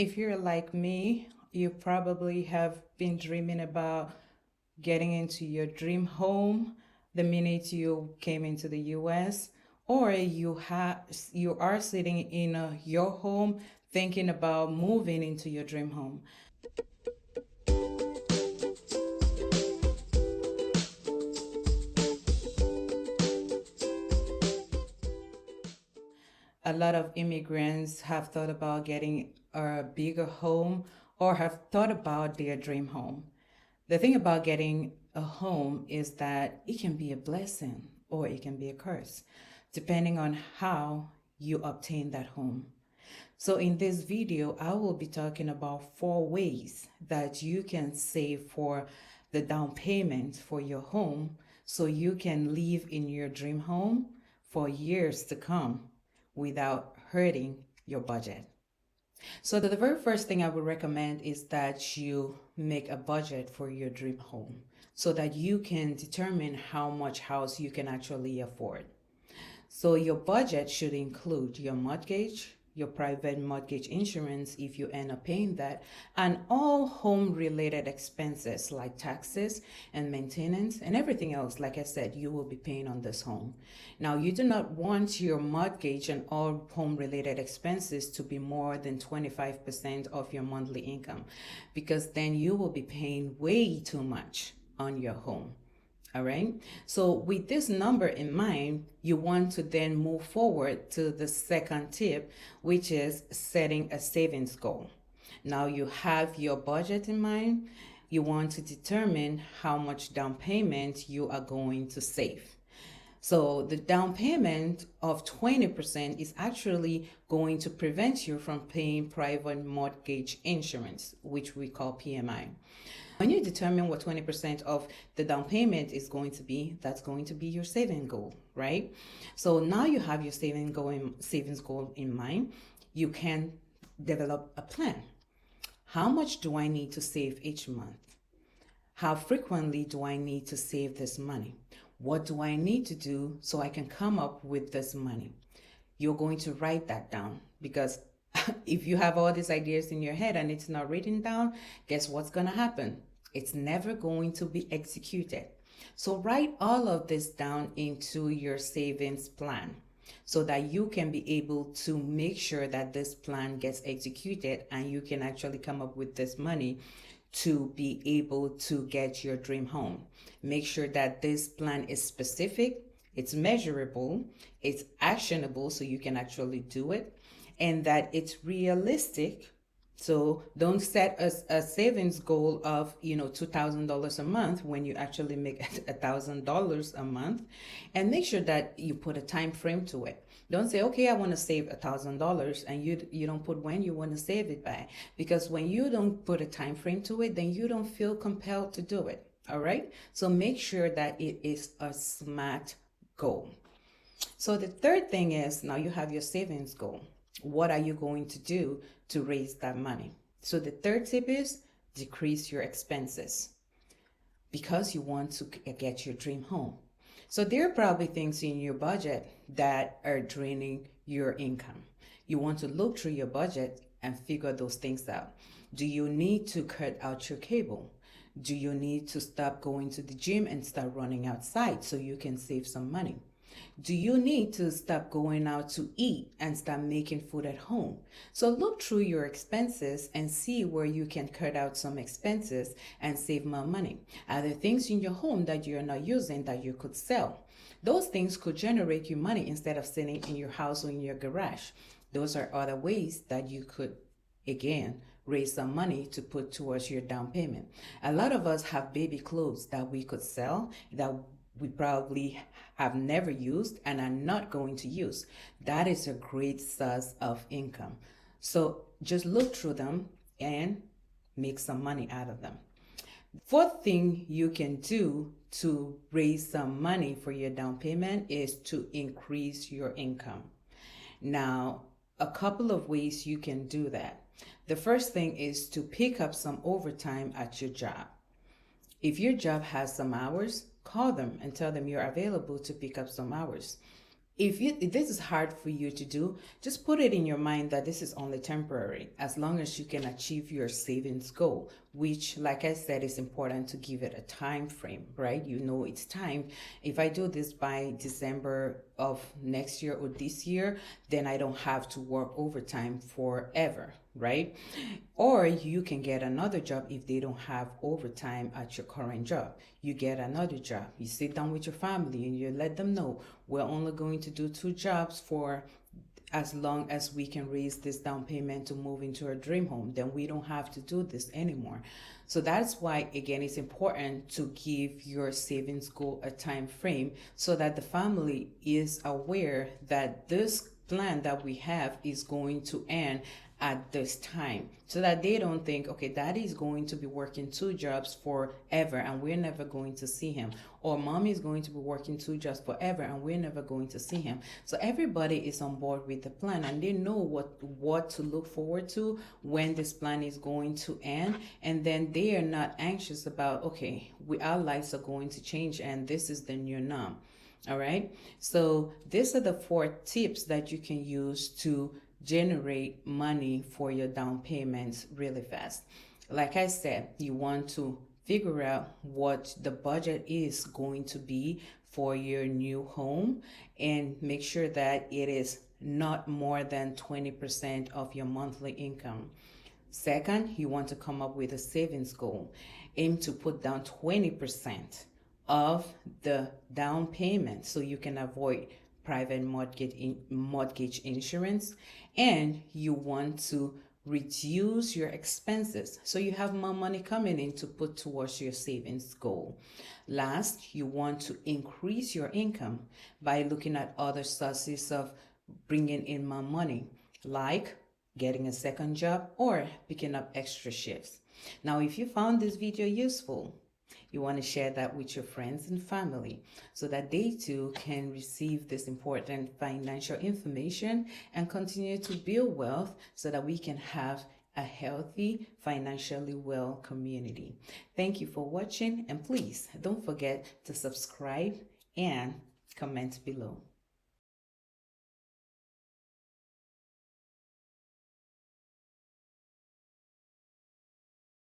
If you're like me, you probably have been dreaming about getting into your dream home the minute you came into the US, or you are sitting in your home thinking about moving into your dream home. A lot of immigrants have thought about getting a bigger home or have thought about their dream home. The thing about getting a home is that it can be a blessing or it can be a curse, depending on how you obtain that home. So in this video, I will be talking about 4 ways that you can save for the down payment for your home so you can live in your dream home for years to come without hurting your budget. So the very first thing I would recommend is that you make a budget for your dream home so that you can determine how much house you can actually afford. So your budget should include your mortgage, your private mortgage insurance if you end up paying that, and all home related expenses like taxes and maintenance and everything else, like I said, you will be paying on this home. Now, you do not want your mortgage and all home related expenses to be more than 25% of your monthly income, because then you will be paying way too much on your home. All right. So with this number in mind, you want to then move forward to the second tip, which is setting a savings goal. Now you have your budget in mind. You want to determine how much down payment you are going to save. So the down payment of 20% is actually going to prevent you from paying private mortgage insurance, which we call PMI. When you determine what 20% of the down payment is going to be, that's going to be your saving goal, right? So now you have your savings goal in mind. You can develop a plan. How much do I need to save each month? How frequently do I need to save this money? What do I need to do so I can come up with this money? You're going to write that down, because if you have all these ideas in your head and it's not written down, guess what's going to happen? It's never going to be executed. So write all of this down into your savings plan so that you can be able to make sure that this plan gets executed and you can actually come up with this money to be able to get your dream home. Make sure that this plan is specific, it's measurable, it's actionable so you can actually do it, and that it's realistic. So don't set a savings goal of $2,000 a month when you actually make $1,000 a month, and make sure that you put a time frame to it. Don't say, okay, I want to save $1,000, and you don't put when you want to save it by, because when you don't put a time frame to it, then you don't feel compelled to do it. All right. So make sure that it is a SMART goal. So the third thing is, now you have your savings goal. What are you going to do to raise that money? So the third tip is decrease your expenses, because you want to get your dream home. So there are probably things in your budget that are draining your income. You want to look through your budget and figure those things out. Do you need to cut out your cable? Do you need to stop going to the gym and start running outside so you can save some money? Do you need to stop going out to eat and start making food at home? So look through your expenses and see where you can cut out some expenses and save more money. Are there things in your home that you're not using that you could sell? Those things could generate you money instead of sitting in your house or in your garage. Those are other ways that you could, again, raise some money to put towards your down payment. A lot of us have baby clothes that we could sell that we probably have never used and are not going to use. That is a great source of income. So just look through them and make some money out of them. Fourth thing you can do to raise some money for your down payment is to increase your income. Now, a couple of ways you can do that. The first thing is to pick up some overtime at your job. If your job has some hours, call them and tell them you're available to pick up some hours. If this is hard for you to do, just put it in your mind that this is only temporary, as long as you can achieve your savings goal, which, like I said, is important to give it a time frame, right? You know, it's time. If I do this by December of next year or this year, then I don't have to work overtime forever, right? Or you can get another job if they don't have overtime at your current job. You get another job. You sit down with your family and you let them know, we're only going to do 2 jobs for as long as we can raise this down payment to move into our dream home. Then we don't have to do this anymore. So that's why, again, it's important to give your savings goal a time frame so that the family is aware that this plan that we have is going to end at this time, so that they don't think, okay, daddy is going to be working 2 jobs forever and we're never going to see him, or mommy is going to be working 2 jobs forever and we're never going to see him. So everybody is on board with the plan and they know what to look forward to when this plan is going to end, and then they are not anxious about, okay, our lives are going to change and this is the new norm. All right, so these are the 4 tips that you can use to generate money for your down payments really fast. Like I said, you want to figure out what the budget is going to be for your new home and make sure that it is not more than 20% of your monthly income. Second, you want to come up with a savings goal. Aim to put down 20% of the down payment so you can avoid private mortgage insurance, and you want to reduce your expenses so you have more money coming in to put towards your savings goal. Last, you want to increase your income by looking at other sources of bringing in more money, like getting a second job or picking up extra shifts. Now, if you found this video useful, you want to share that with your friends and family so that they too can receive this important financial information and continue to build wealth so that we can have a healthy, financially well community. Thank you for watching, and please don't forget to subscribe and comment below.